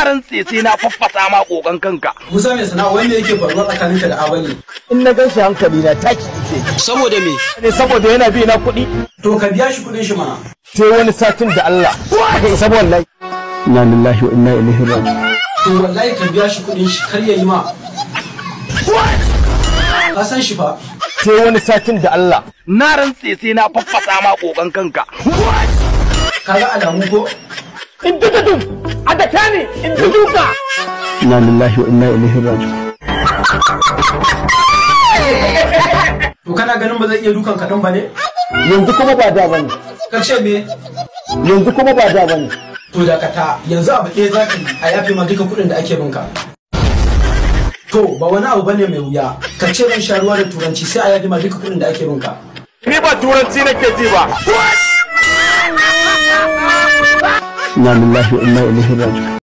na rantse sai na faffasa ma kokan kanka. Musa mai sana'a wanda yake faruwa tsakaninka da Abani. In na ganshi hankali na taki yake. Saboda me? Ne saboda yana bi na kuɗi. To ka biya shi kuɗin shi mana. Sai wani satin da Allah. Kai sabo wallahi. Inna lillahi wa inna ilaihi raji'un. To wallahi ka biya shi kuɗin shi kar ya yi ma. Ka san shi fa. Sai wani satin da Allah. Na rantse sai na faffasa ma kokan kanka. Kaga alamu ko? In dudu a da tani in duduka. Inna lillahi wa inna ilaihi raji'un. To kana ganin ba zai iya dukan kaɗan ba ne? Yanzu kuma ba da bane. Ka ce me? Yanzu kuma ba da bane. To dakata yanzu abu ɗaya za ka yi a yafe ma duka kuɗin da ake binka. To ba wani abu bane mai wuya. Ka ce zan sha ruwa da turanci sai a yafe ma duka kuɗin da ake binka. Ni ba turanci nake ji ba. Inna lillahi wa inna ilaihi raji'un.